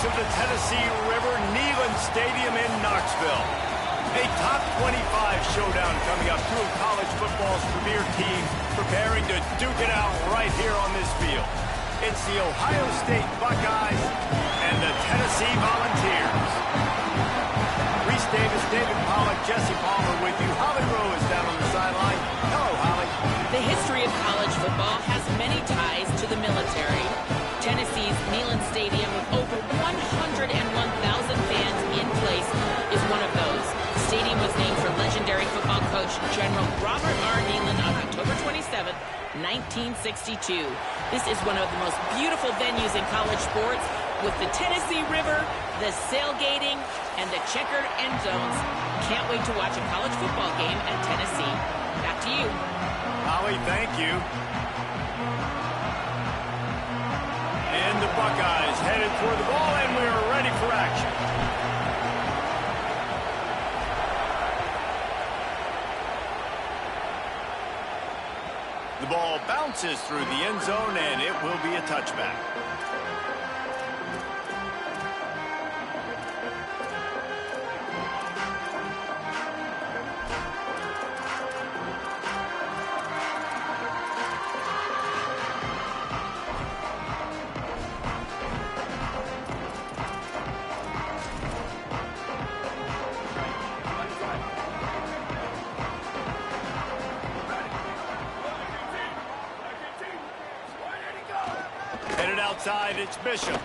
of the Tennessee River, Neyland Stadium in Knoxville. A top 25 showdown coming up. Two of college football's premier teams preparing to duke it out right here on this field. It's the Ohio State Buckeyes and the Tennessee Volunteers. Reese Davis, David Pollack, Jesse Palmer with you. Holly Rowe is down on the sideline. Hello, Holly. The history of college football has many ties to the military. Tennessee's Neyland Stadium, with over 101,000 fans in place, is one of those. The stadium was named for legendary football coach General Robert R. Neyland on October 27, 1962. This is one of the most beautiful venues in college sports, with the Tennessee River, the sailgating, and the checkered end zones. Can't wait to watch a college football game at Tennessee. Back to you. Holly, thank you. And the Buckeyes headed for the ball, and we are ready for action. The ball bounces through the end zone, and it will be a touchback. Outside, it's Bishop.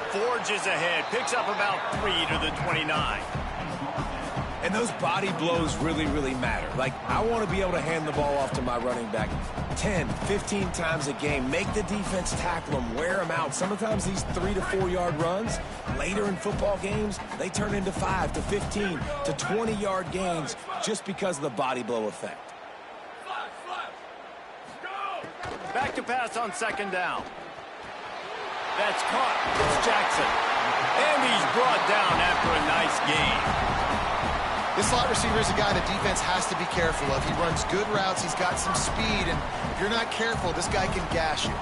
Forges ahead, picks up about 3 to the 29. And those body blows really, really matter. Like, I want to be able to hand the ball off to my running back 10, 15 times a game. Make the defense tackle them, wear them out. Sometimes these 3 to 4 yard runs, later in football games, they turn into 5 to 15 to 20 yard gains just because of the body blow effect. Back to pass on second down. That's caught. It's Jackson. And he's brought down after a nice gain. This slot receiver is a guy the defense has to be careful of. He runs good routes. He's got some speed. And if you're not careful, this guy can gash you.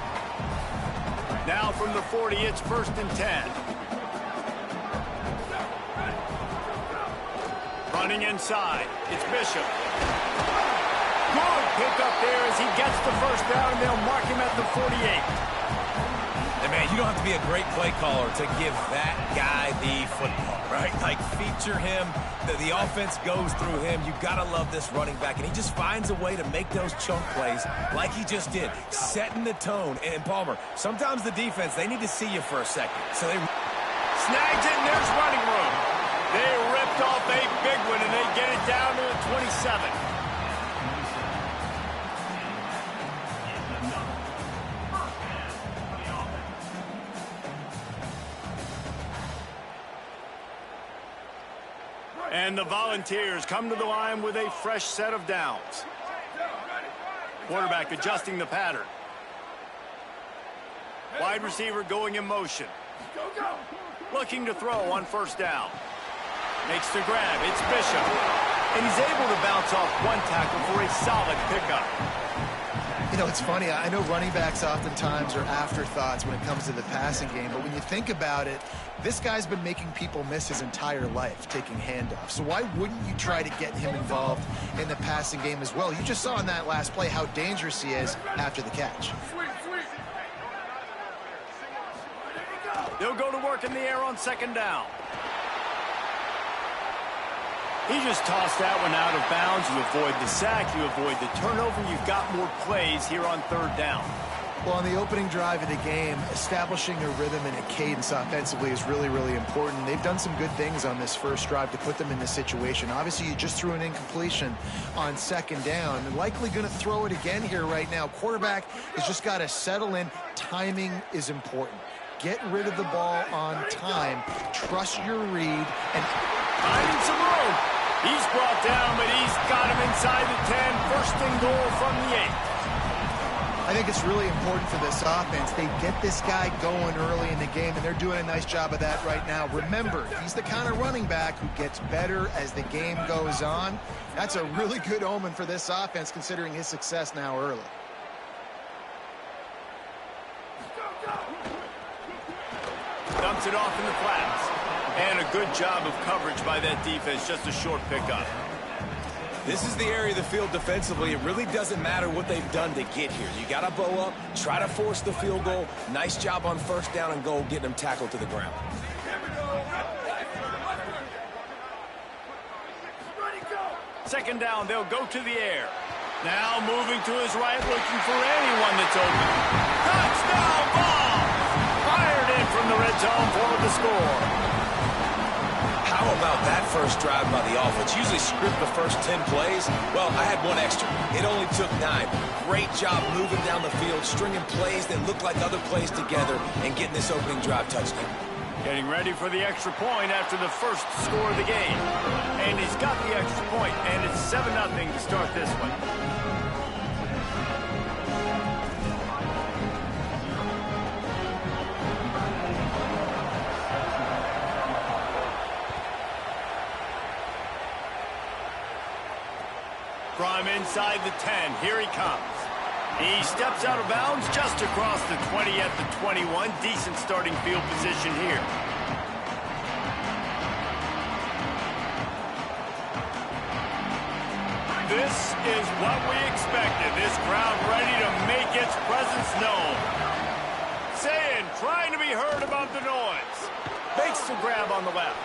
Now from the 40, it's 1st and 10. Running inside. It's Bishop. Good pick up there as he gets the first down, and they'll mark him at the 48. And man, you don't have to be a great play caller to give that guy the football, right? Like, feature him. The offense goes through him. You've got to love this running back. And he just finds a way to make those chunk plays like he just did, setting the tone. And Palmer, sometimes the defense, they need to see you for a second. So they snags it, and there's running room. They ripped off a big one, and they get it down to the 27. And the Volunteers come to the line with a fresh set of downs. Quarterback adjusting the pattern. Wide receiver going in motion. Looking to throw on first down. Makes the grab. It's Bishop. And he's able to bounce off one tackle for a solid pickup. You know, it's funny. I know running backs oftentimes are afterthoughts when it comes to the passing game, but when you think about it, this guy's been making people miss his entire life taking handoffs. So why wouldn't you try to get him involved in the passing game as well? You just saw in that last play how dangerous he is after the catch. They'll go to work in the air on second down. He just tossed that one out of bounds. You avoid the sack, you avoid the turnover. You've got more plays here on third down. Well, on the opening drive of the game, establishing a rhythm and a cadence offensively is really, really important. They've done some good things on this first drive to put them in this situation. Obviously, you just threw an incompletion on second down. And likely going to throw it again here right now. Quarterback has just got to settle in. Timing is important. Get rid of the ball on time. Trust your read. And finding some room. He's brought down, but he's got him inside the 10. First and goal from the 8. I think it's really important for this offense. They get this guy going early in the game, and they're doing a nice job of that right now. Remember, he's the kind of running back who gets better as the game goes on. That's a really good omen for this offense, considering his success now early. Dumps dumps it off in the flats. And a good job of coverage by that defense, just a short pickup. This is the area of the field defensively. It really doesn't matter what they've done to get here. You got to bow up, try to force the field goal. Nice job on first down and goal, getting them tackled to the ground. Second down, they'll go to the air. Now moving to his right, looking for anyone that's open. Touchdown ball! Fired in from the red zone for the score. How about that first drive by the offense? Usually script the first 10 plays. Well, I had one extra. It only took 9. Great job moving down the field, stringing plays that look like other plays together, and getting this opening drive touchdown. Getting ready for the extra point after the first score of the game. And he's got the extra point, and it's 7-0 to start this one. From inside the 10, here he comes. He steps out of bounds just across the 20 at the 21. Decent starting field position here. This is what we expected. This crowd ready to make its presence known. Saying, trying to be heard about the noise. Makes the grab on the left.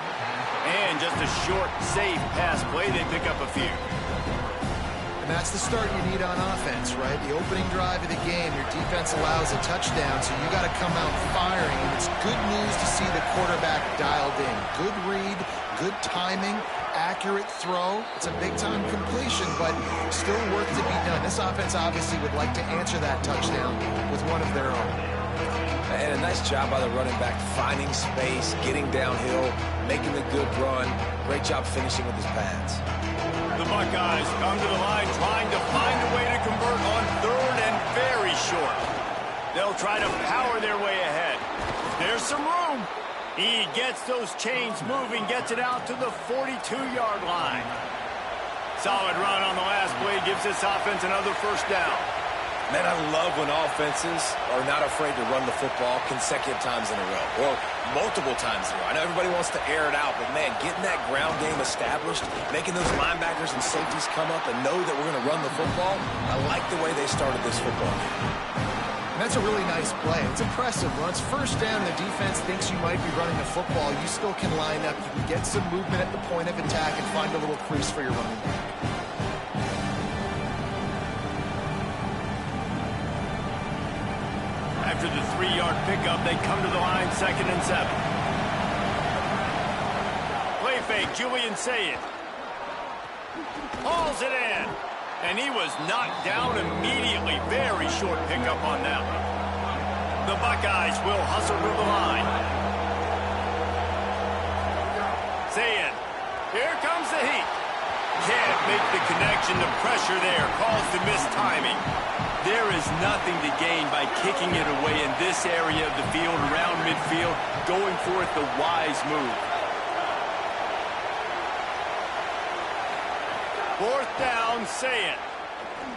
And just a short, safe pass play. They pick up a few. And that's the start you need on offense, right? The opening drive of the game, your defense allows a touchdown, so you got to come out firing. And it's good news to see the quarterback dialed in. Good read, good timing, accurate throw. It's a big-time completion, but still work to be done. This offense obviously would like to answer that touchdown with one of their own. And a nice job by the running back, finding space, getting downhill, making a good run. Great job finishing with his pads. The Buckeyes come to the line trying to find a way to convert on third and very short. They'll try to power their way ahead. There's some room. He gets those chains moving, gets it out to the 42-yard line. Solid run on the last play, gives this offense another first down. Man, I love when offenses are not afraid to run the football consecutive times in a row, or multiple times in a row. I know everybody wants to air it out, but man, getting that ground game established, making those linebackers and safeties come up and know that we're going to run the football, I like the way they started this football game. And that's a really nice play. It's impressive. Once first down, the defense thinks you might be running the football. You still can line up. You can get some movement at the point of attack and find a little crease for your running back. After the 3-yard pickup, they come to the line, 2nd and 7. Play fake, Julian Sayed. Hauls it in. And he was knocked down immediately. Very short pickup on that one. The Buckeyes will hustle to the line. Sayed. Here comes the heat. Can't make the connection. The pressure there caused the missed timing. There is nothing to gain by kicking it away in this area of the field, around midfield, going for it the wise move. 4th down, Sayed.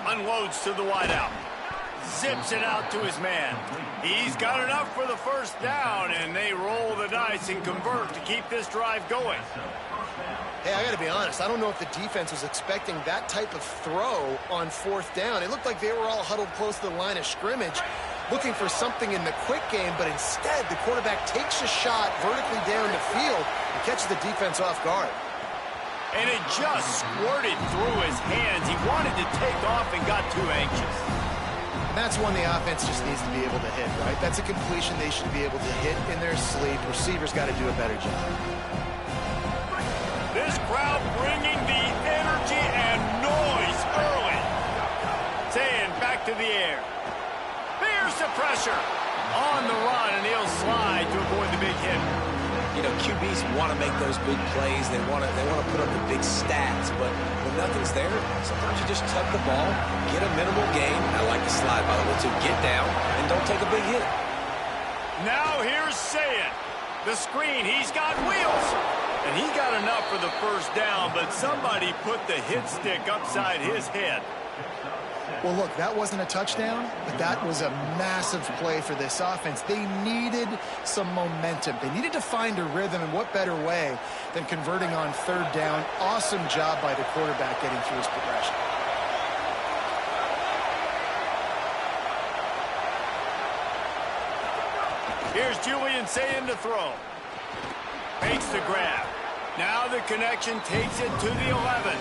Unloads to the wideout. Zips it out to his man. He's got enough for the first down, and they roll the dice and convert to keep this drive going. Hey, I got to be honest. I don't know if the defense was expecting that type of throw on 4th down. It looked like they were all huddled close to the line of scrimmage, looking for something in the quick game, but instead the quarterback takes a shot vertically down the field and catches the defense off guard. And it just squirted through his hands. He wanted to take off and got too anxious. That's one the offense just needs to be able to hit, right? That's a completion they should be able to hit in their sleep. Receivers got to do a better job. This crowd bringing the energy and noise early. Saying back to the air. There's the pressure. On the run, and he'll slide to avoid the big hit. You know, QBs want to make those big plays. They want to put up the big stats, but when nothing's there, sometimes you just tuck the ball, get a minimal gain. I like the slide, by the way, too. Get down and don't take a big hit. Now here's Sayed. The screen, he's got wheels. And he got enough for the first down, but somebody put the hit stick upside his head. Well, look, that wasn't a touchdown, but that was a massive play for this offense. They needed some momentum. They needed to find a rhythm, and what better way than converting on third down. Awesome job by the quarterback getting through his progression. Here's Julian saying to throw. Makes the grab. Now the connection takes it to the 11.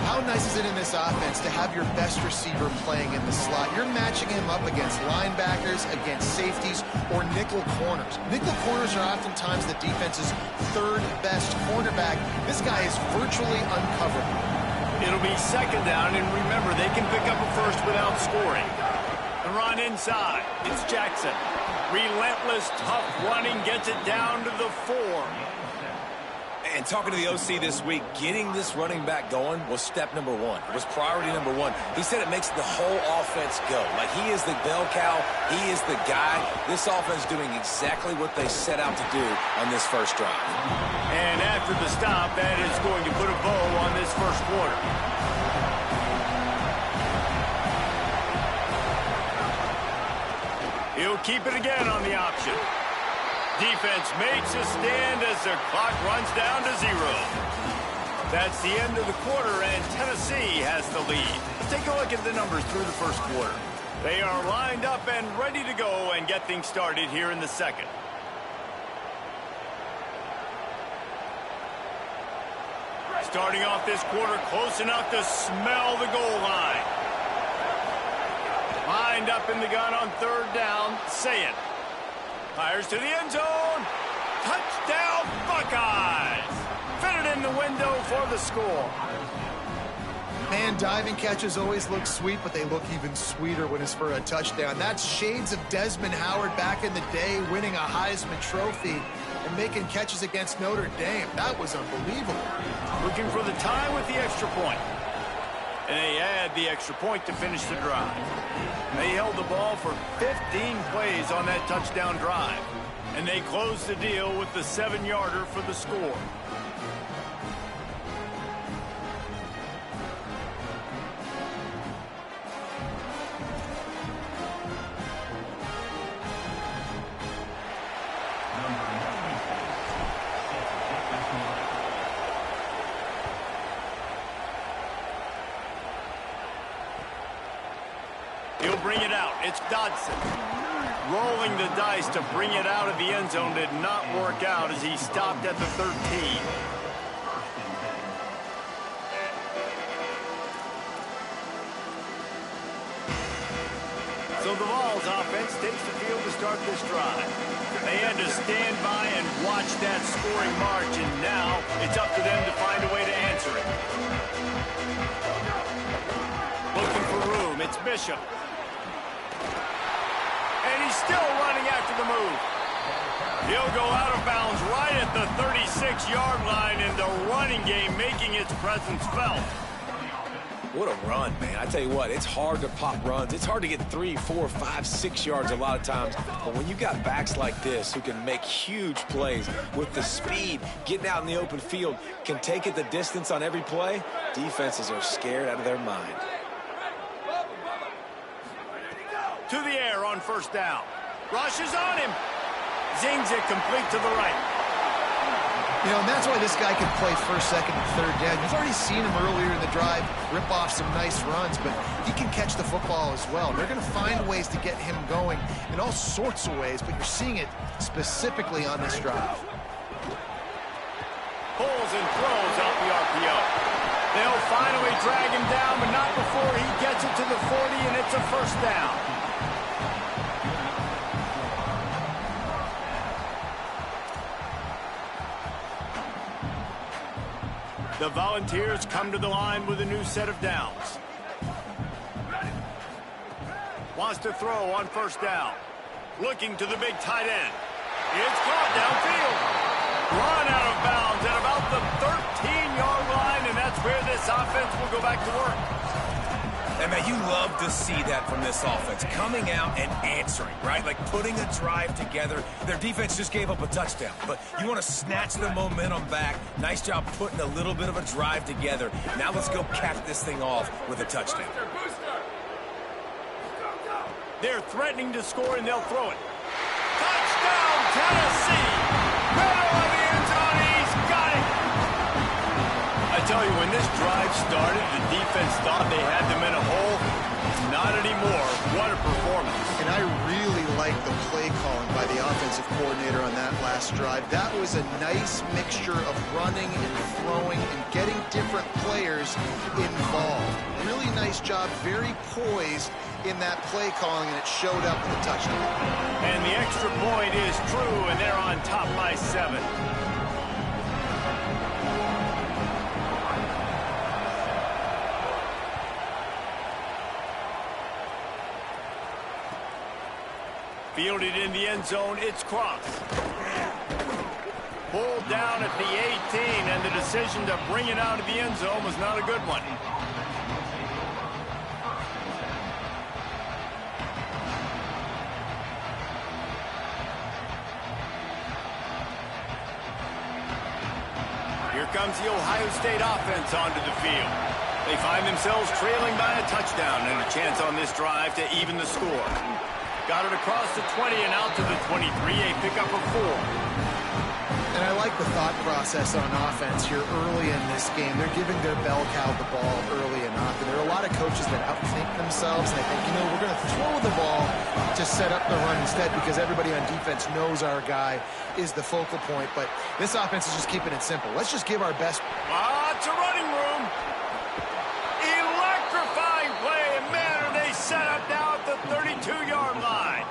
How nice is it in this offense to have your best receiver playing in the slot? You're matching him up against linebackers, against safeties, or nickel corners. Nickel corners are oftentimes the defense's third best cornerback. This guy is virtually uncoverable. It'll be second down, and remember, they can pick up a first without scoring. The run inside. It's Jackson. Relentless, tough running, gets it down to the 4. And talking to the OC this week, getting this running back going was step number one. It was priority number one. He said it makes the whole offense go. Like, he is the bell cow. He is the guy. This offense doing exactly what they set out to do on this first drive. And after the stop, that is going to put a bow on this first quarter. He'll keep it again on the option. Defense makes a stand as the clock runs down to 0. That's the end of the quarter, and Tennessee has the lead. Let's take a look at the numbers through the first quarter. They are lined up and ready to go and get things started here in the second. Starting off this quarter close enough to smell the goal line. Lined up in the gun on third down. Say it. Fires to the end zone. Touchdown, Buckeyes. Fitted in the window for the score. Man, diving catches always look sweet, but they look even sweeter when it's for a touchdown. That's shades of Desmond Howard back in the day, winning a Heisman Trophy and making catches against Notre Dame. That was unbelievable. Looking for the tie with the extra point. And they add the extra point to finish the drive. They held the ball for 15 plays on that touchdown drive. And they closed the deal with the 7-yarder for the score. He'll bring it out. It's Dodson. Rolling the dice to bring it out of the end zone did not work out as he stopped at the 13. So the Vols offense takes the field to start this drive. They had to stand by and watch that scoring march, and now it's up to them to find a way to answer it. Looking for room. It's Bishop. And he's still running after the move. He'll go out of bounds right at the 36-yard line, and the running game making its presence felt. What a run, man. I tell you what, it's hard to pop runs. It's hard to get 3, 4, 5, 6 yards a lot of times. But when you got backs like this who can make huge plays with the speed, getting out in the open field, can take it the distance on every play, defenses are scared out of their mind. To the air on first down. Rushes on him. Zings it complete to the right. You know, and that's why this guy can play first, second, and third down. You've already seen him earlier in the drive rip off some nice runs, but he can catch the football as well. They're going to find ways to get him going in all sorts of ways, but you're seeing it specifically on this drive. Pulls and throws out the RPO. They'll finally drag him down, but not before he gets it to the 40, and it's a first down. The Volunteers come to the line with a new set of downs. Wants to throw on first down. Looking to the big tight end. It's caught downfield. Run out of bounds at about the 13-yard line, and that's where this offense will go back to work. And, man, you love to see that from this offense, coming out and answering, right? Like putting a drive together. Their defense just gave up a touchdown, but you want to snatch the momentum back. Nice job putting a little bit of a drive together. Now let's go cap this thing off with a touchdown. They're threatening to score, and they'll throw it. Touchdown, Tennessee! Middle of the end zone, he's got it! I tell you, when this drive started, the defense thought they had them in a hole. Not anymore. What a performance. And I really like the play calling by the offensive coordinator on that last drive. That was a nice mixture of running and throwing and getting different players involved. Really nice job, very poised in that play calling, and it showed up in the touchdown. And the extra point is true, and they're on top by 7. Fielded in the end zone, it's Cross. Pulled down at the 18, and the decision to bring it out of the end zone was not a good one. Here comes the Ohio State offense onto the field. They find themselves trailing by a touchdown and a chance on this drive to even the score. Got it across the 20 and out to the 23, a pickup of 4. And I like the thought process on offense here early in this game. They're giving their bell cow the ball early enough. And there are a lot of coaches that outthink themselves. And they think, you know, we're going to throw the ball to set up the run instead because everybody on defense knows our guy is the focal point. But this offense is just keeping it simple. Let's just give our best. Lots of running room. Electrifying play. And man, are they set up now at the 32-yard line.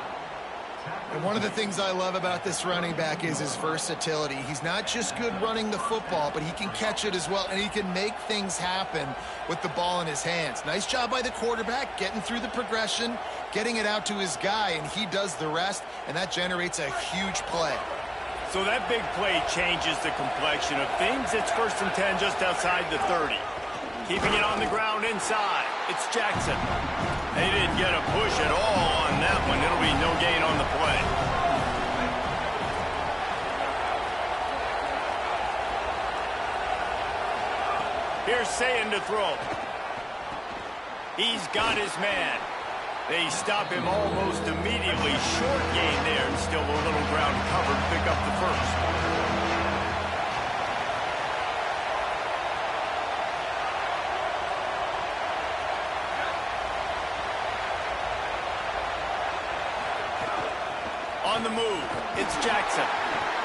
And one of the things I love about this running back is his versatility. He's not just good running the football, but he can catch it as well, and he can make things happen with the ball in his hands. Nice job by the quarterback, getting through the progression, getting it out to his guy, and he does the rest, and that generates a huge play. So that big play changes the complexion of things. It's 1st and 10 just outside the 30. Keeping it on the ground inside. It's Jackson. They didn't get a push at all on that one. It'll be no gain on the play. Here's Sayin to throw. He's got his man. They stop him almost immediately. Short gain there, and still a little ground covered. Pick up the first. On the move, it's Jackson.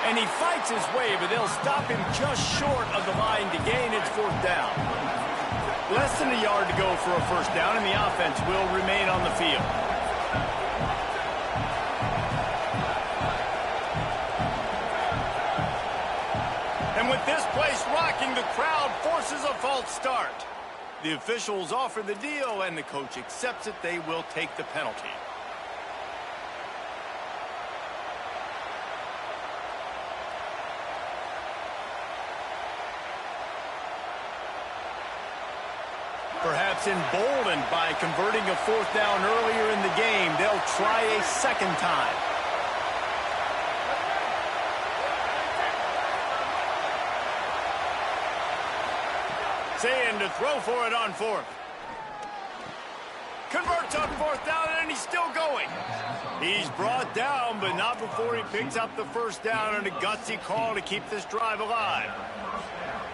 And he fights his way, but they'll stop him just short of the line to gain its 4th down. Less than a yard to go for a 1st down, and the offense will remain on the field. And with this place rocking, the crowd forces a false start. The officials offer the deal, and the coach accepts it. They will take the penalty. Perhaps emboldened by converting a 4th down earlier in the game, they'll try a 2nd time. Sayin to throw for it on 4th. Converts on 4th down, and he's still going. He's brought down, but not before he picks up the 1st down, and a gutsy call to keep this drive alive.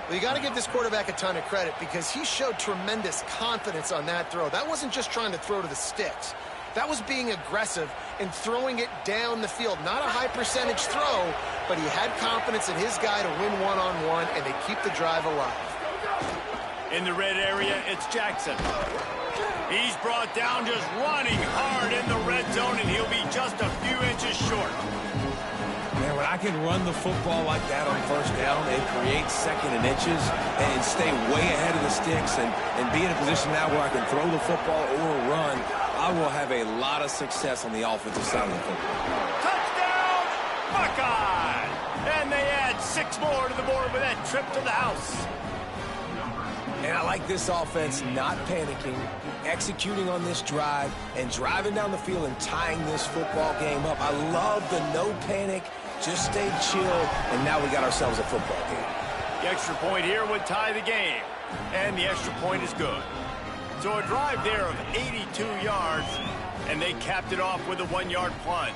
Well, you got to give this quarterback a ton of credit because he showed tremendous confidence on that throw. That wasn't just trying to throw to the sticks. That was being aggressive and throwing it down the field. Not a high percentage throw, but he had confidence in his guy to win one-on-one, and they keep the drive alive. In the red area, it's Jackson. He's brought down just running hard in the red zone, and he'll be just a few inches short. Man, when I can run the football like that on 1st down and create 2nd and inches and stay way ahead of the sticks and be in a position now where I can throw the football or run, I will have a lot of success on the offensive side of the football. Touchdown, Buckeye! And they add 6 more to the board with that trip to the house. And I like this offense not panicking, executing on this drive, and driving down the field and tying this football game up. I love the no panic, just stay chill, and now we got ourselves a football game. The extra point here would tie the game, and the extra point is good. So a drive there of 82 yards And they capped it off with a 1-yard plunge.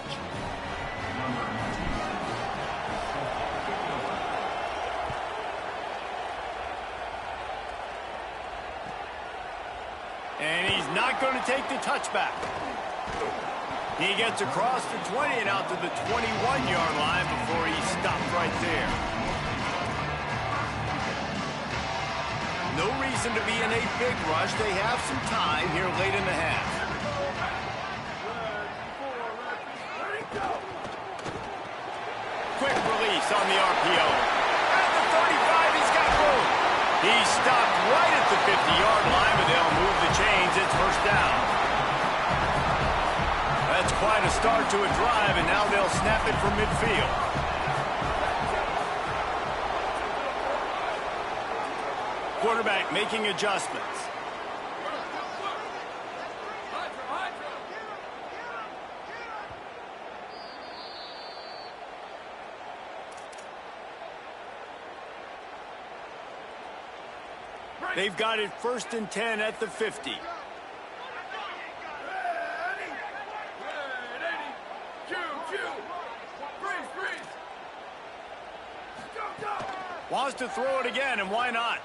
And he's not going to take the touchback. He gets across the 20 and out to the 21-yard line before he stopped right there. No reason to be in a big rush. They have some time here late in the half. Quick release on the RPO. At the 35, he's got room. He stopped right at the 50-yard line, but they'll move the chains. It's first down. That's quite a start to a drive, and now they'll snap it from midfield. Quarterback making adjustments. They've got it 1st and 10 at the 50. Wants to throw it again, and why not?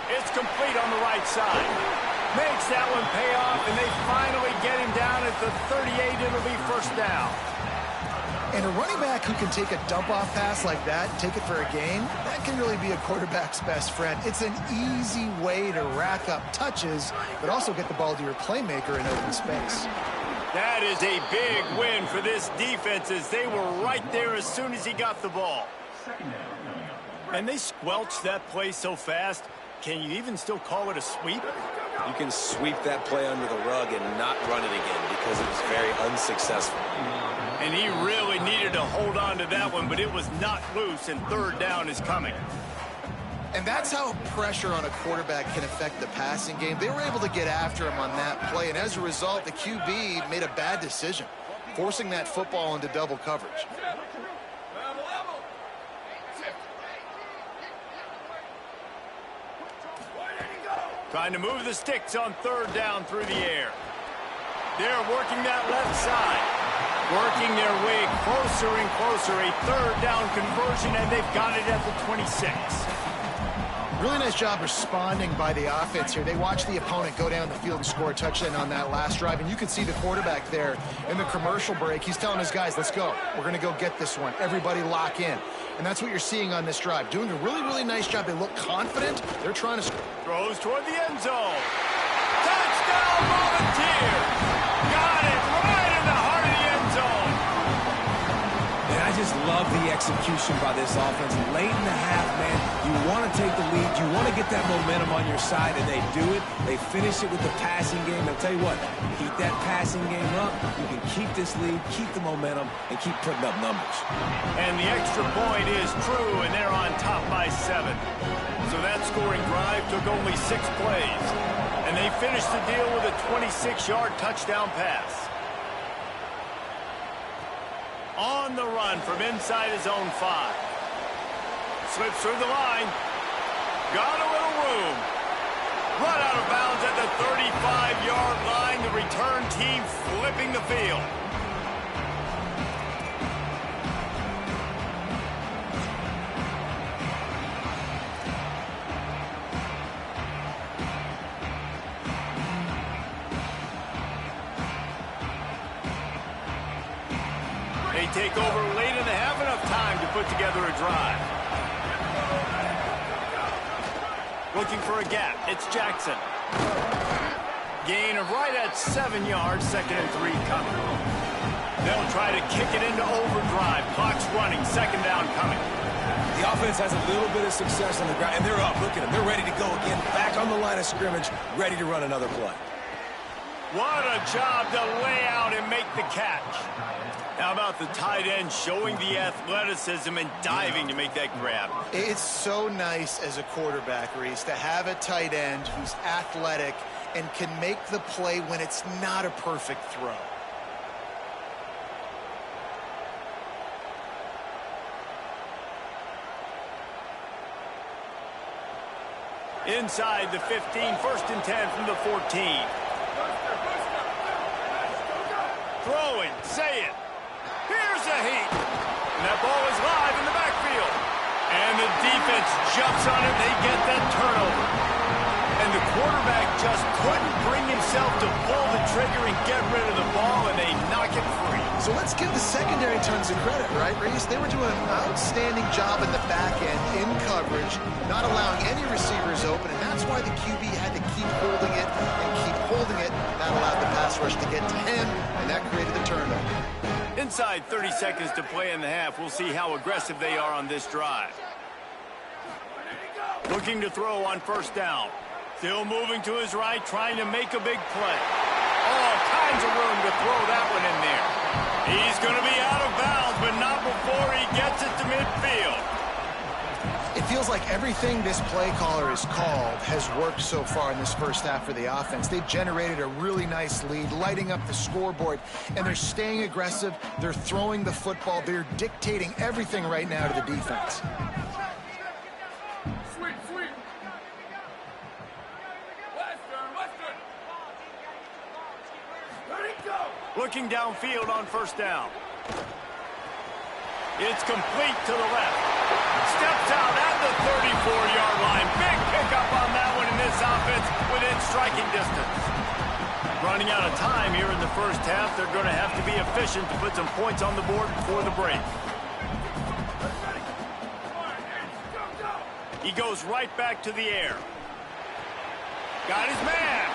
It's complete on the right side. Makes that one pay off, and they finally get him down at the 38. It'll be first down. And a running back who can take a dump-off pass like that and take it for a gain, that can really be a quarterback's best friend. It's an easy way to rack up touches, but also get the ball to your playmaker in open space. That is a big win for this defense, as they were right there as soon as he got the ball. And they squelched that play so fast. Can you even still call it a sweep? You can sweep that play under the rug and not run it again because it was very unsuccessful. And he really needed to hold on to that one, but it was not loose, and third down is coming. And that's how pressure on a quarterback can affect the passing game. They were able to get after him on that play, and as a result, the QB made a bad decision, forcing that football into double coverage. Trying to move the sticks on third down through the air. They're working that left side. Working their way closer and closer. A third down conversion, and they've got it at the 26. Really nice job responding by the offense here. They watched the opponent go down the field and score a touchdown on that last drive, and you could see the quarterback there in the commercial break. He's telling his guys, let's go. We're going to go get this one. Everybody lock in. And that's what you're seeing on this drive. Doing a really, really nice job. They look confident. They're trying to... Throws toward the end zone. Touchdown, Volunteers! Got it right in the heart of the end zone. And I just love the execution by this offense. Late in the half, man, you want to take the lead. You want to get that momentum on your side, and they do it. They finish it with the passing game. I'll tell you what, keep that passing game up. You can keep this lead, keep the momentum, and keep putting up numbers. And the extra point is true, and they're on top by 7. So that scoring drive took only 6 plays. And they finished the deal with a 26-yard touchdown pass. On the run from inside his own 5. Slips through the line. Got a little room. Run out of bounds at the 35-yard line. The return team flipping the field. They take over late and they have enough time to put together a drive. Looking for a gap. It's Jackson. Gain of right at 7 yards. 2nd and 3 coming. They'll try to kick it into overdrive. Clock's running. 2nd down coming. The offense has a little bit of success on the ground, and they're up. Look at them. They're ready to go again. Back on the line of scrimmage, ready to run another play. What a job to lay out and make the catch. How about the tight end showing the athleticism and diving to make that grab? It's so nice as a quarterback, Reese, to have a tight end who's athletic and can make the play when it's not a perfect throw. Inside the 15, 1st and 10 from the 14. Throwing, say it. Here's a heat. And that ball is live in the backfield. And the defense jumps on it. They get that turnover. And the quarterback just couldn't bring himself to pull the trigger and get rid of the ball, and they knock it free. So let's give the secondary tons of credit, right, Reese? They were doing an outstanding job in the back end, in coverage, not allowing any receivers open, and that's why the QB had to keep holding it and keep holding it. That allowed the pass rush to get to him, and that created the turnover. Inside 30 seconds to play in the half. We'll see how aggressive they are on this drive. Looking to throw on first down. Still moving to his right, trying to make a big play. All kinds of room to throw that one in there. He's going to be out of bounds, but not before he gets it to midfield. It feels like everything this play caller has called has worked so far in this first half for the offense. They've generated a really nice lead, lighting up the scoreboard, and they're staying aggressive. They're throwing the football. They're dictating everything right now to the defense. Looking downfield on first down. It's complete to the left. Steps out at the 34-yard line. Big pickup on that one in this offense within striking distance. Running out of time here in the first half. They're going to have to be efficient to put some points on the board before the break. He goes right back to the air. Got his man.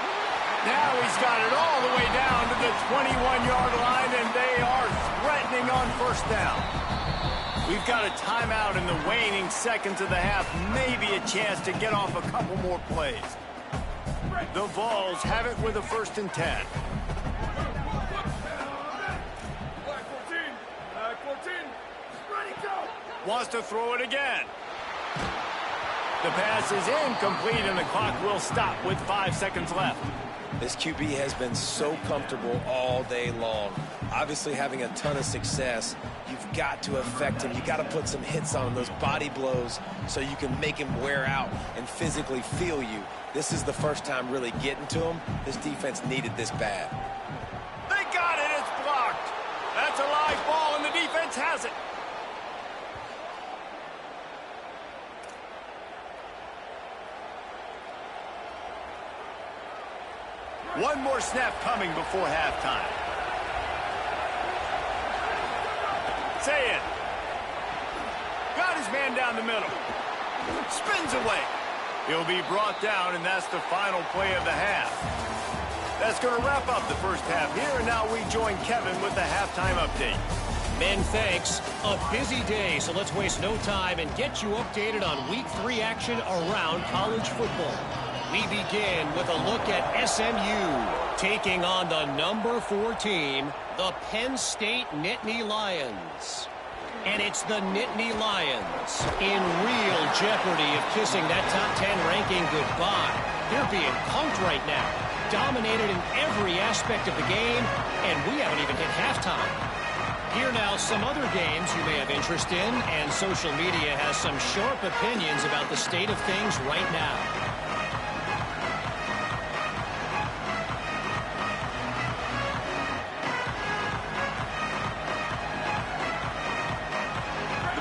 Now he's got it all the way down to the 21-yard line, and they are threatening on first down. We've got a timeout in the waning seconds of the half. Maybe a chance to get off a couple more plays. The Vols have it with a 1st and 10. Wants to throw it again. The pass is incomplete, and the clock will stop with 5 seconds left. This QB has been so comfortable all day long. Obviously having a ton of success. You've got to affect him. You've got to put some hits on him, those body blows, so you can make him wear out and physically feel you. This is the first time really getting to him. This defense needed this bad. They got it. It's blocked. That's a live ball, and the defense has it. One more snap coming before halftime. Say it. Got his man down the middle. Spins away. He'll be brought down, and that's the final play of the half. That's going to wrap up the first half here, and now we join Kevin with the halftime update. Men, thanks. A busy day, so let's waste no time and get you updated on Week 3 action around college football. We begin with a look at SMU taking on the number 4 team, the Penn State Nittany Lions. And it's the Nittany Lions in real jeopardy of kissing that top 10 ranking goodbye. They're being punked right now, dominated in every aspect of the game, and we haven't even hit halftime. Here now some other games you may have interest in, and social media has some sharp opinions about the state of things right now.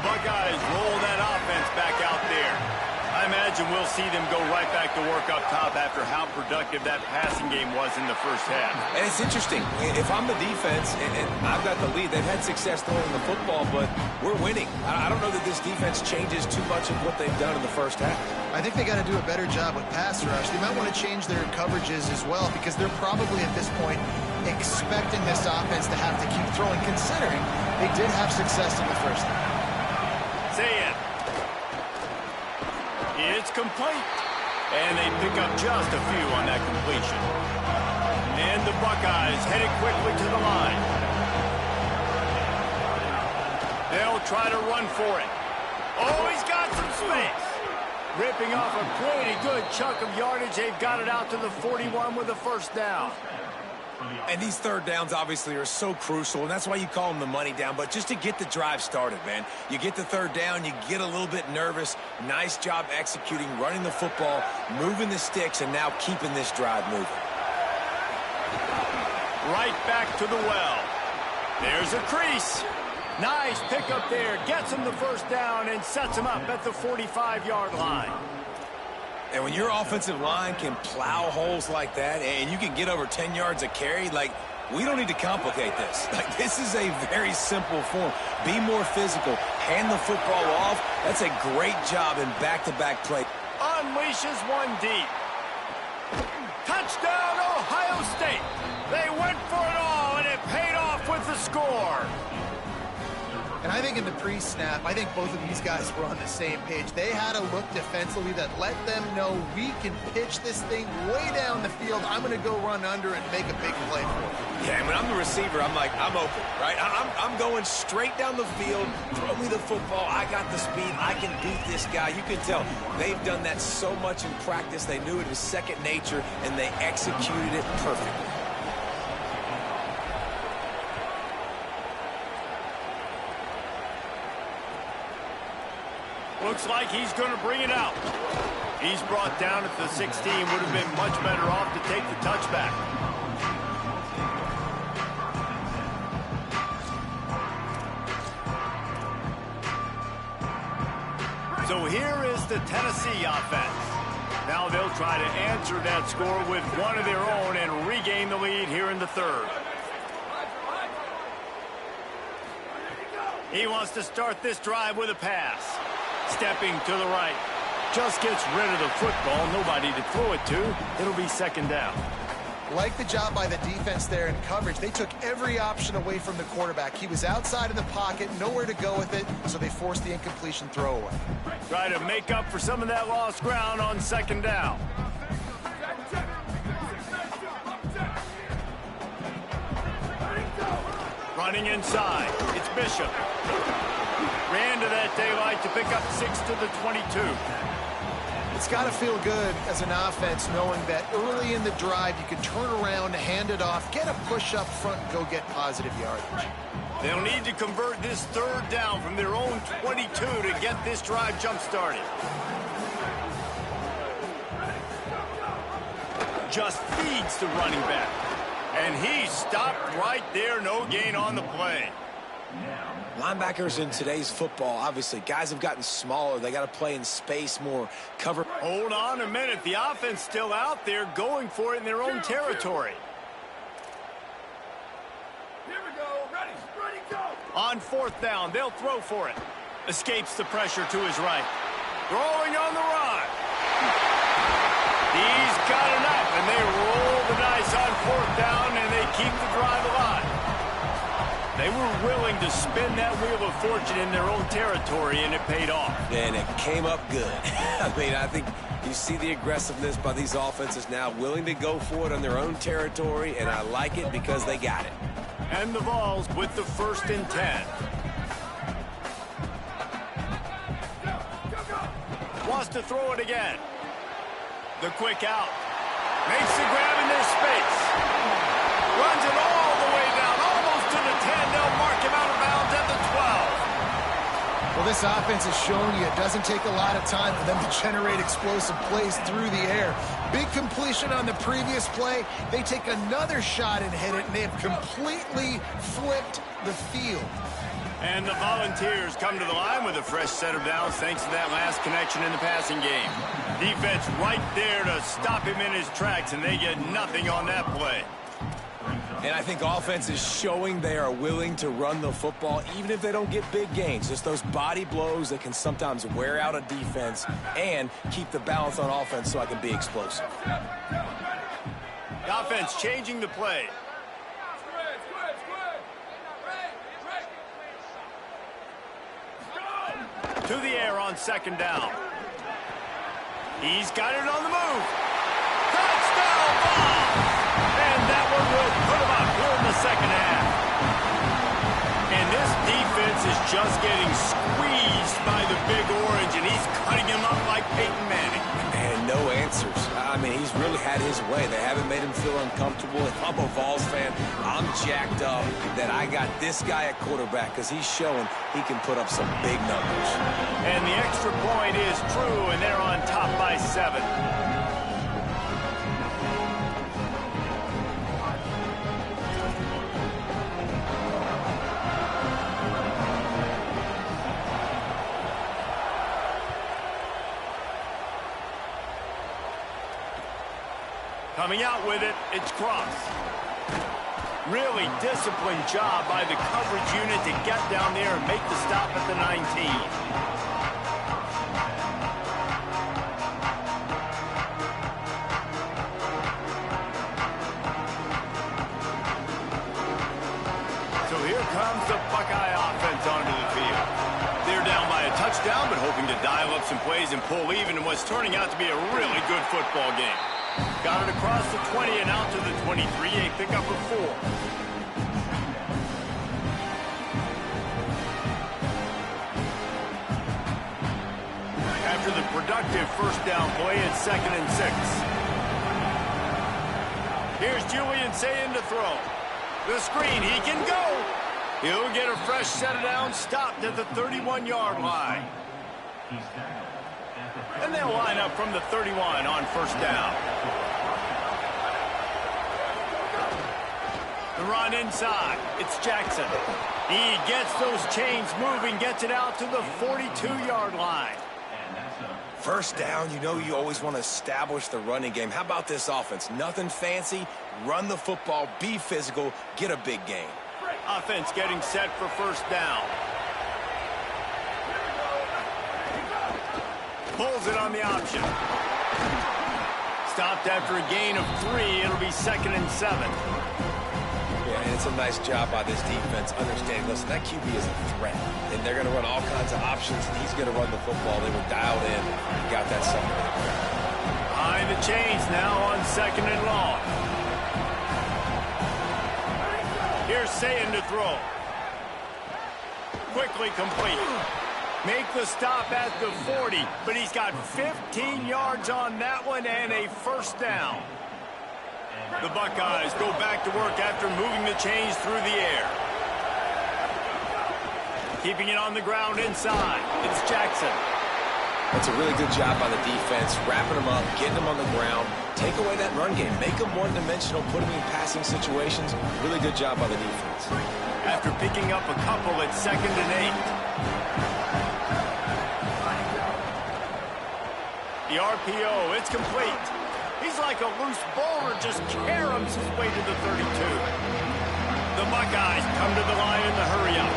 Buckeyes roll that offense back out there. I imagine we'll see them go right back to work up top after how productive that passing game was in the first half. And it's interesting. If I'm the defense and I've got the lead, they've had success throwing the football, but we're winning. I don't know that this defense changes too much of what they've done in the first half. I think they got to do a better job with pass rush. They might want to change their coverages as well, because they're probably at this point expecting this offense to have to keep throwing, considering they did have success in the first half. Say it. It's complete. And they pick up just a few on that completion. And the Buckeyes headed quickly to the line. They'll try to run for it. Oh, he's got some space. Ripping off a pretty good chunk of yardage. They've got it out to the 41 with a first down. And these third downs obviously are so crucial, and that's why you call them the money down. But just to get the drive started, man, you get the third down, you get a little bit nervous. Nice job executing, running the football, moving the sticks, and now keeping this drive moving. Right back to the well. There's a crease. Nice pickup there. Gets him the first down and sets him up at the 45-yard line. And when your offensive line can plow holes like that and you can get over 10 yards a carry, like, we don't need to complicate this. Like, this is a very simple form. Be more physical. Hand the football off. That's a great job in back-to-back play. Unleashes one deep. Touchdown, Ohio State. They went for it all, and it paid off with the score. And I think in the pre-snap, I think both of these guys were on the same page. They had a look defensively that let them know we can pitch this thing way down the field. I'm going to go run under and make a big play for it. Yeah, and when I'm the receiver, I'm like, I'm open, right? I'm going straight down the field. Throw me the football. I got the speed. I can beat this guy. You can tell they've done that so much in practice. They knew it was second nature, and they executed it perfectly. Looks like he's going to bring it out. He's brought down at the 16. Would have been much better off to take the touchback. So here is the Tennessee offense. Now they'll try to answer that score with one of their own and regain the lead here in the third. He wants to start this drive with a pass. Stepping to the right. Just gets rid of the football. Nobody to throw it to. It'll be second down. Like the job by the defense there in coverage. They took every option away from the quarterback. He was outside of the pocket, nowhere to go with it, so they forced the incompletion throwaway. Try to make up for some of that lost ground on second down. Running inside. It's Bishop. Ran to that daylight to pick up 6 to the 22. It's got to feel good as an offense knowing that early in the drive you can turn around, hand it off, get a push up front, and go get positive yardage. They'll need to convert this third down from their own 22 to get this drive jump-started. Just feeds the running back. And he stopped right there. No gain on the play. Linebackers in today's football, obviously, guys have gotten smaller. They got to play in space more, cover. Hold on a minute. The offense still out there going for it in their own territory. Here we go. Ready, go. On fourth down, they'll throw for it. Escapes the pressure to his right. Throwing on the run. He's got enough, and they roll the dice on fourth down, and they keep the drive alive. They were willing to spin that wheel of fortune in their own territory, and it paid off. And it came up good. I mean, I think you see the aggressiveness by these offenses now, willing to go for it on their own territory, and I like it because they got it. And the Vols with the 1st and 10. Wants to throw it again. The quick out. Makes the grab in their space. Runs it all the way down, almost to the 10. They'll mark him out of bounds at the 12. Well, this offense has shown you it doesn't take a lot of time for them to generate explosive plays through the air. Big completion on the previous play. They take another shot and hit it, and they have completely flipped the field. And the Volunteers come to the line with a fresh set of downs thanks to that last connection in the passing game. Defense right there to stop him in his tracks, and they get nothing on that play. And I think offense is showing they are willing to run the football, even if they don't get big gains. Just those body blows that can sometimes wear out a defense and keep the balance on offense so I can be explosive. The offense changing the play. To the air on second down. He's got it on the move. Touchdown ball! And that one will put him up here in the second half. And this defense is just getting squeezed by the Big Orange, and he's cutting him up like Peyton Manning. And no answers. I mean, he's really had his way. They haven't made him feel uncomfortable. If I'm a Vols fan, I'm jacked up that I got this guy at quarterback because he's showing he can put up some big numbers. And the extra point is true, and they're on top by 7. Coming out with it, it's Cross. Really disciplined job by the coverage unit to get down there and make the stop at the 19. Comes the Buckeye offense onto the field. They're down by a touchdown, but hoping to dial up some plays and pull even in what's turning out to be a really good football game. Got it across the 20 and out to the 23, a pickup of 4. After the productive first down play, it's 2nd and 6. Here's Julian saying to throw. The screen, he can go. He'll get a fresh set of downs, stopped at the 31-yard line. And they'll line up from the 31 on first down. The run inside. It's Jackson. He gets those chains moving, gets it out to the 42-yard line. First down, you know you always want to establish the running game. How about this offense? Nothing fancy. Run the football, be physical, get a big gain. Offense getting set for first down. Pulls it on the option. Stopped after a gain of 3. It'll be 2nd and 7. Yeah, and it's a nice job by this defense. Understand, listen, that QB is a threat. And they're going to run all kinds of options, and he's going to run the football. They were dialed in and got that something. Behind the chains now on 2nd and long. Here's Sayin to throw. Quickly complete. Make the stop at the 40, but he's got 15 yards on that one and a first down. The Buckeyes go back to work after moving the chains through the air. Keeping it on the ground inside. It's Jackson. That's a really good job by the defense, wrapping them up, getting them on the ground. Take away that run game. Make them one-dimensional, put them in passing situations. Really good job by the defense. After picking up a couple at 2nd and 8. The RPO, it's complete. He's like a loose bowler, just caroms his way to the 32. The Buckeyes come to the line in the hurry-up.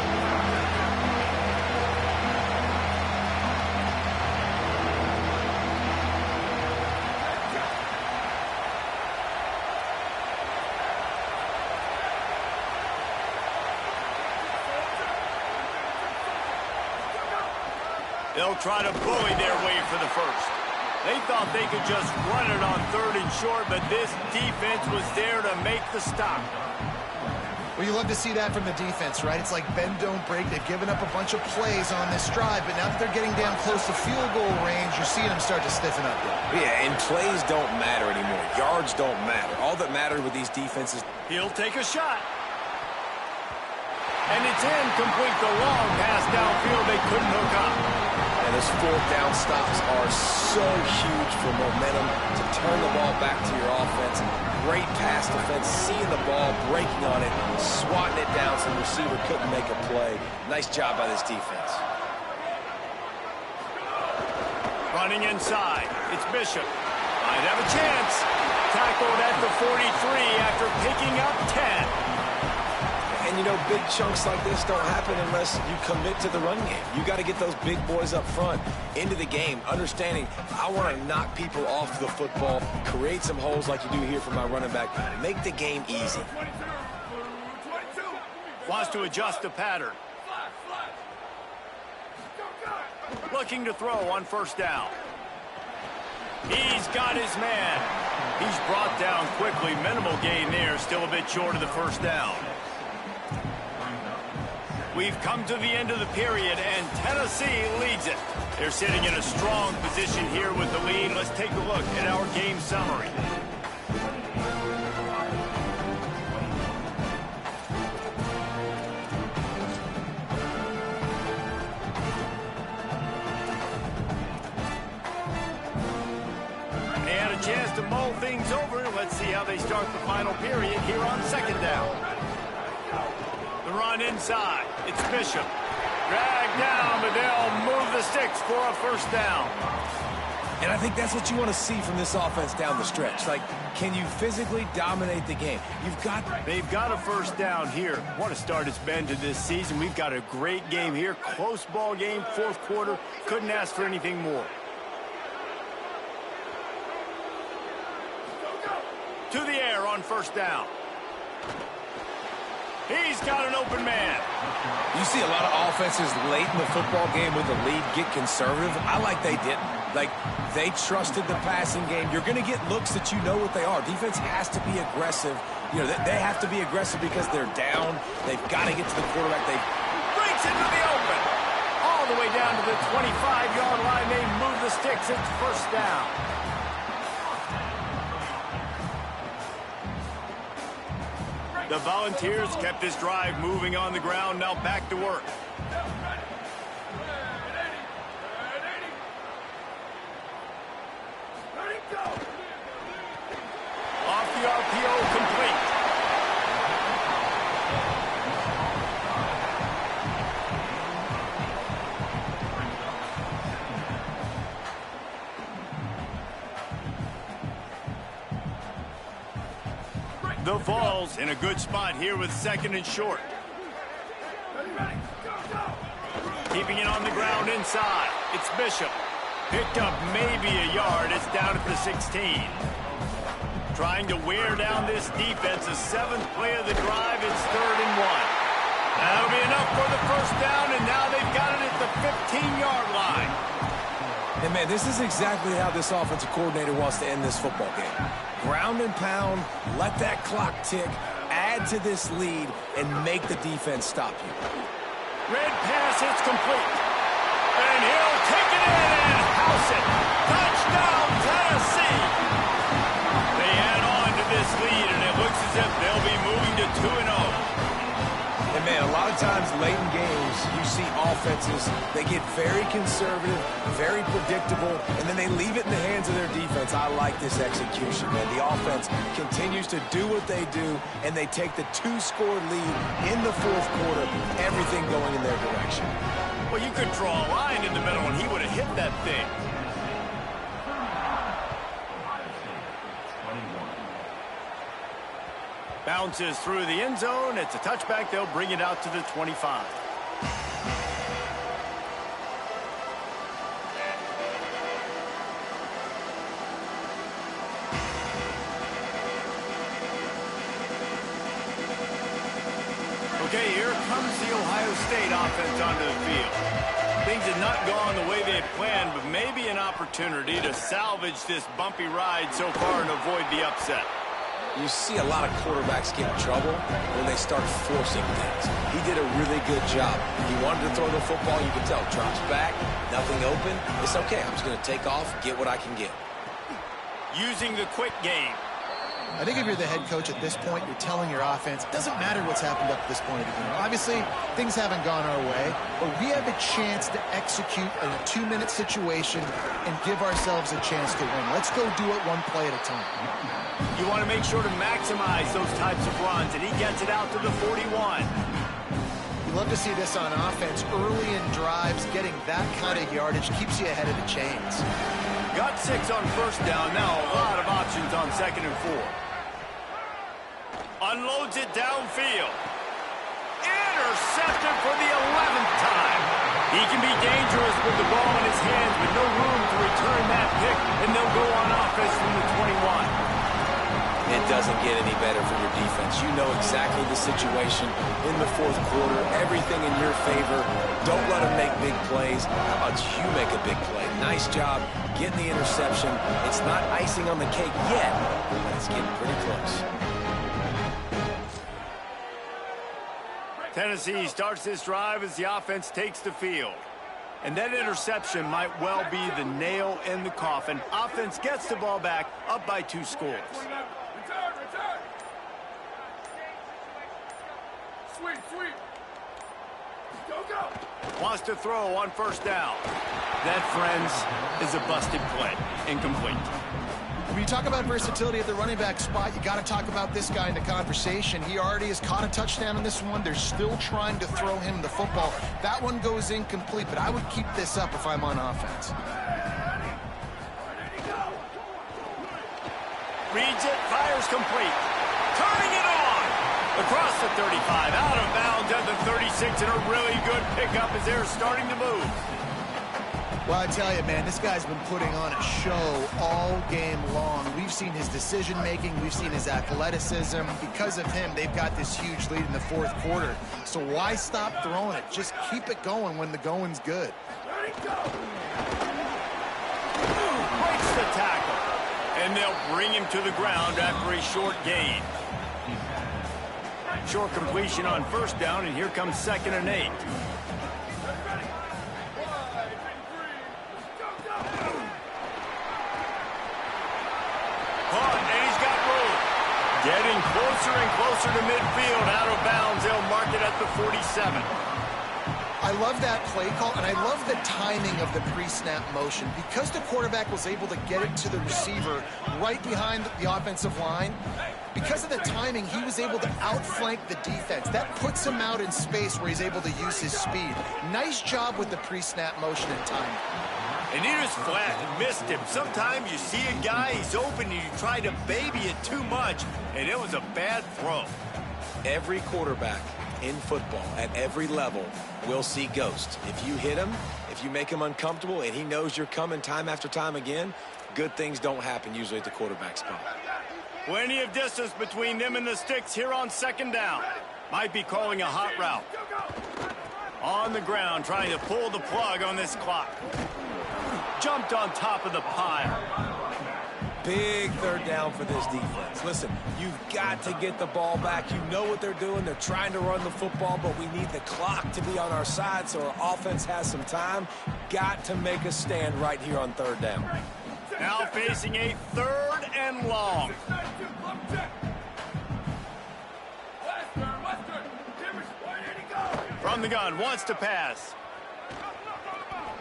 They'll try to bully their way for the first. They thought they could just run it on 3rd and short, but this defense was there to make the stop. Well, you love to see that from the defense, right? It's like bend, don't break. They've given up a bunch of plays on this drive, but now that they're getting down close to field goal range, you're seeing them start to stiffen up there. Yeah, and plays don't matter anymore. Yards don't matter. All that matters with these defenses. He'll take a shot. And it's incomplete. The long pass downfield, they couldn't hook up. And those 4th down stops are so huge for momentum to turn the ball back to your offense. Great pass defense, seeing the ball, breaking on it, swatting it down so the receiver couldn't make a play. Nice job by this defense. Running inside, it's Bishop. Might have a chance. Tackled at the 43 after picking up 10. And, you know, big chunks like this don't happen unless you commit to the run game. You got to get those big boys up front into the game, understanding I want to knock people off the football, create some holes like you do here for my running back, make the game easy. Wants to adjust the pattern. Looking to throw on first down. He's got his man. He's brought down quickly. Minimal gain there, still a bit short of the first down. We've come to the end of the period, and Tennessee leads it. They're sitting in a strong position here with the lead. Let's take a look at our game summary. They had a chance to mull things over. Let's see how they start the final period here on 2nd down. The run inside. It's Bishop. Dragged down, but they'll move the sticks for a first down. And And I think that's what you want to see from this offense down the stretch. Like, can you physically dominate the game? They've got a first down here. What a start it's been to this season. We've got a great game here. Close ball game, fourth quarter. Couldn't ask for anything more. To the air on first down. He's got an open man. You see a lot of offenses late in the football game with the lead get conservative. I like they didn't. Like, they trusted the passing game. You're going to get looks that you know what they are. Defense has to be aggressive. You know, they have to be aggressive because they're down. They've got to get to the quarterback. They breaks into the open. All the way down to the 25-yard line. They move the sticks. It's first down. The Volunteers kept this drive moving on the ground. Now back to work. Off the RPO, complete. The Vols in a good spot here with second and short. Keeping it on the ground inside. It's Bishop. Picked up maybe a yard. It's down at the 16. Trying to wear down this defense. The seventh play of the drive. It's 3rd and 1. That'll be enough for the first down, and now they've got it at the 15-yard line. And, man, this is exactly how this offensive coordinator wants to end this football game. Ground and pound, let that clock tick, add to this lead, and make the defense stop you. Red pass, it's complete. And he'll take it in and house it. Touchdown, Tennessee. They add on to this lead, and it looks as if they'll be moving to 2-0. And, man, a lot of times late in games, you see offenses, they get very conservative, very predictable, and then they leave it in the hands of their defense. I like this execution, man. The offense continues to do what they do, and they take the 2-score lead in the fourth quarter, everything going in their direction. Well, you could draw a line in the middle, and he would have hit that thing. Bounces through the end zone. It's a touchback. They'll bring it out to the 25. Okay, here comes the Ohio State offense onto the field. Things have not gone the way they had planned, but maybe an opportunity to salvage this bumpy ride so far and avoid the upset. You see a lot of quarterbacks get in trouble when they start forcing things. He did a really good job. He wanted to throw the football. You can tell. Drops back, nothing open. It's okay. I'm just going to take off, get what I can get. Using the quick game. I think if you're the head coach at this point, you're telling your offense, it doesn't matter what's happened up to this point of the game. Obviously, things haven't gone our way, but we have a chance to execute in a 2-minute situation and give ourselves a chance to win. Let's go do it one play at a time. You want to make sure to maximize those types of runs, and he gets it out to the 41. You love to see this on offense. Early in drives, getting that kind of yardage keeps you ahead of the chains. Got 6 on first down. Now a lot of options on 2nd and 4. Unloads it downfield. Intercepted for the 11th time. He can be dangerous with the ball in his hands, but no room to return that pick, and they'll go on offense from the 21. It doesn't get any better for your defense. You know exactly the situation in the fourth quarter. Everything in your favor. Don't let them make big plays. How about you make a big play? Nice job getting the interception. It's not icing on the cake yet, but it's getting pretty close. Tennessee starts this drive as the offense takes the field. And that interception might well be the nail in the coffin. Offense gets the ball back, up by 2 scores. Return. Sweep. Go. Wants to throw on first down. That, friends, is a busted play. Incomplete. When you talk about versatility at the running back spot, you got to talk about this guy in the conversation. He already has caught a touchdown in this one. They're still trying to throw him the football. That one goes incomplete, but I would keep this up if I'm on offense. reads it, fires complete. Turning it on. Across the 35, out of bounds at the 36, and a really good pickup as they're starting to move. Well, I tell you, man, this guy's been putting on a show all game long. We've seen his decision-making. We've seen his athleticism. Because of him, they've got this huge lead in the fourth quarter. So why stop throwing it? Just keep it going when the going's good. Breaks the tackle. And they'll bring him to the ground after a short gain. Short completion on first down, and here comes 2nd and 8. Getting closer and closer to midfield, out of bounds. They'll mark it at the 47. I love that play call, and I love the timing of the pre-snap motion. Because the quarterback was able to get it to the receiver right behind the offensive line, because of the timing, he was able to outflank the defense. That puts him out in space where he's able to use his speed. Nice job with the pre-snap motion and timing. And he just flat and missed him. Sometimes you see a guy, he's open, and you try to baby it too much, and it was a bad throw. Every quarterback in football at every level will see ghosts. If you hit him, if you make him uncomfortable, and he knows you're coming time after time again, good things don't happen usually at the quarterback spot. Plenty of distance between them and the sticks here on 2nd down. Might be calling a hot route. On the ground, trying to pull the plug on this clock. Jumped on top of the pile. Big 3rd down for this defense. Listen, you've got to get the ball back. You know what they're doing. They're trying to run the football, but we need the clock to be on our side so our offense has some time. Got to make a stand right here on 3rd down. Now facing a 3rd and long. From the gun, wants to pass.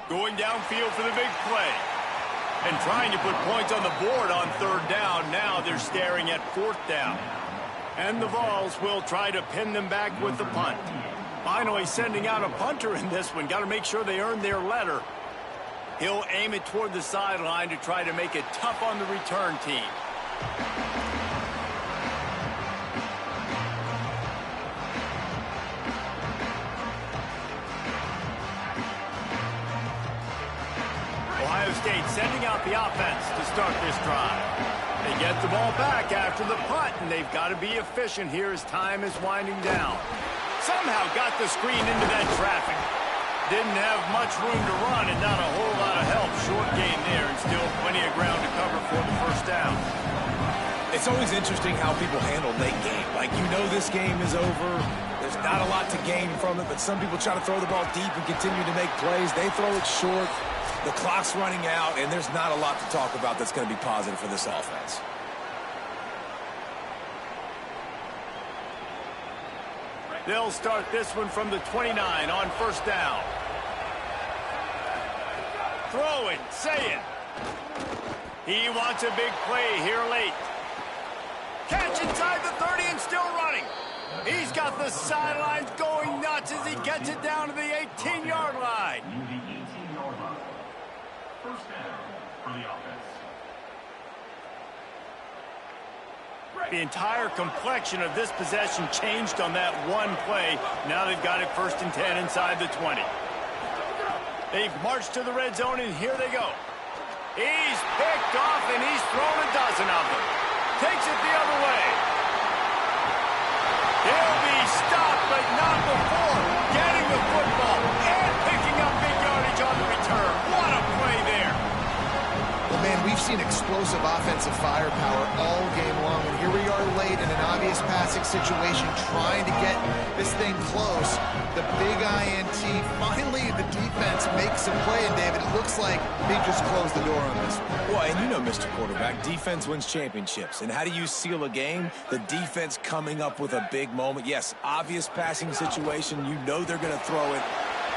Going downfield for the big play. And trying to put points on the board on 3rd down. Now they're staring at 4th down. And the Vols will try to pin them back with the punt. Finally sending out a punter in this one. Got to make sure they earn their letter. He'll aim it toward the sideline to try to make it tough on the return team. Ohio State sending out the offense to start this drive. They get the ball back after the punt, and they've got to be efficient here as time is winding down. Somehow got the screen into that traffic. Didn't have much room to run and not a whole lot of help. Short gain there and still plenty of ground to cover for the 1st down. It's always interesting how people handle late game. Like, you know this game is over. There's not a lot to gain from it, but some people try to throw the ball deep and continue to make plays. They throw it short. The clock's running out, and there's not a lot to talk about that's going to be positive for this offense. They'll start this one from the 29 on 1st down. Throw it, say it. He wants a big play here late. Catch inside the 30 and still running. He's got the sidelines going nuts as he gets it down to the 18-yard line. The entire complexion of this possession changed on that one play. Now they've got it 1st and 10 inside the 20. They've marched to the red zone, and here they go. He's picked off, and he's thrown a dozen of them. Takes it the other way. He'll be stopped, but not before getting the football and picking up big yardage on the return. What a play there. Well, man, we've seen explosive offensive firepower all game long, and here we are late in an obvious passing situation trying to get this thing close. The big INT, finally the defense makes a play, and David, it looks like they just closed the door on this one. Well, and you know, Mr. Quarterback, defense wins championships. And how do you seal a game? The defense coming up with a big moment. Yes, obvious passing situation. You know they're going to throw it.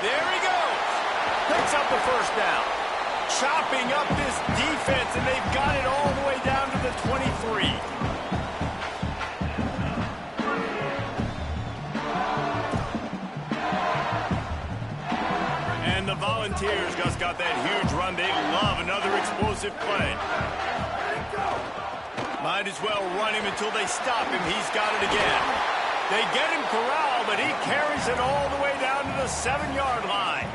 There he goes. Picks up the 1st down. Chopping up this defense, and they've got it all the way down to the 23. And the Volunteers just got that huge run. They love another explosive play. Might as well run him until they stop him. He's got it again. They get him corralled, but he carries it all the way down to the 7-yard line.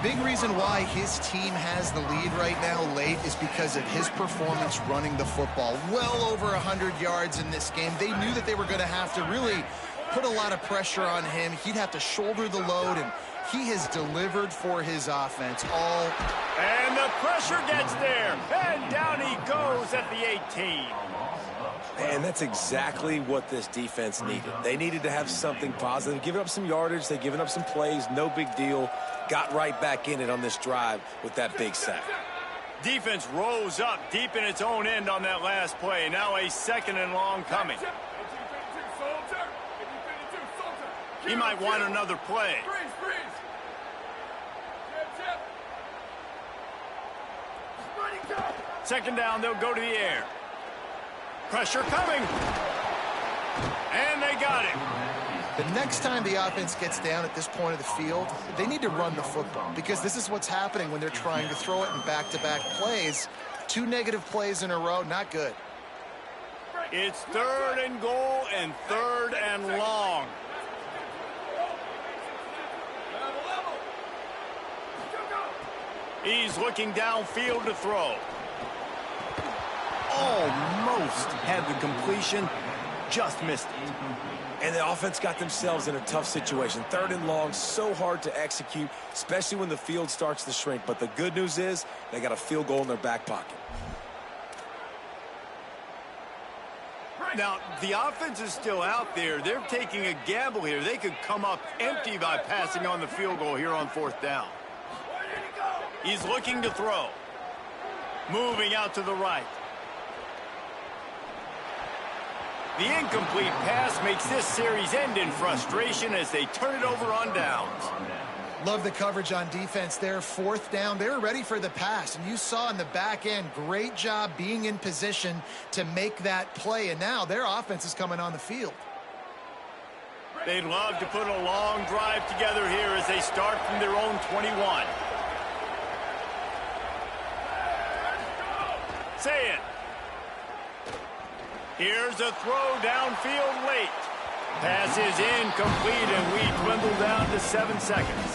Big reason why his team has the lead right now late is because of his performance running the football. Well over 100 yards in this game. They knew that they were going to have to really put a lot of pressure on him. He'd have to shoulder the load, and he has delivered for his offense all. And the pressure gets there, and down he goes at the 18. And that's exactly what this defense needed. They needed to have something positive. Giving up some yardage, they've given up some plays, no big deal. Got right back in it on this drive with that big sack. Defense rose up deep in its own end on that last play. Now a 2nd and long coming. He might want another play. Second down, they'll go to the air. Pressure coming. And they got him. The next time the offense gets down at this point of the field, they need to run the football, because this is what's happening when they're trying to throw it in back-to-back plays. 2 negative plays in a row, not good. It's 3rd and goal and 3rd and long. He's looking downfield to throw. Almost had the completion, just missed it. And the offense got themselves in a tough situation. 3rd and long, so hard to execute, especially when the field starts to shrink. But the good news is they got a field goal in their back pocket. Now, the offense is still out there. They're taking a gamble here. They could come up empty by passing on the field goal here on 4th down. He's looking to throw. Moving out to the right. The incomplete pass makes this series end in frustration as they turn it over on downs. Love the coverage on defense there. 4th down, they were ready for the pass. And you saw in the back end, great job being in position to make that play. And now their offense is coming on the field. They'd love to put a long drive together here as they start from their own 21. Say it. Here's a throw downfield late. Pass is incomplete, and we dwindle down to 7 seconds.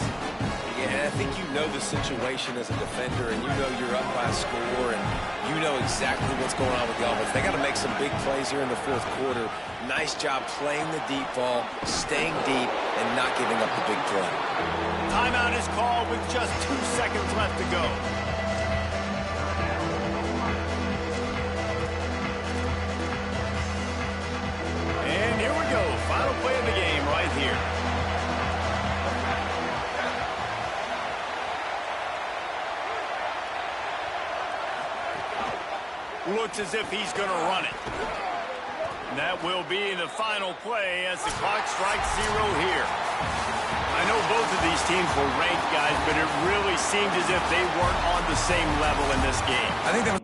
Yeah, I think you know the situation as a defender, and you know you're up by a score, and you know exactly what's going on with the offense. They got to make some big plays here in the 4th quarter. Nice job playing the deep ball, staying deep, and not giving up the big play. Timeout is called with just 2 seconds left to go. And here we go. Final play of the game right here. Looks as if he's going to run it. And that will be the final play as the clock strikes 0 here. I know both of these teams were ranked, guys, but it really seemed as if they weren't on the same level in this game. I think that was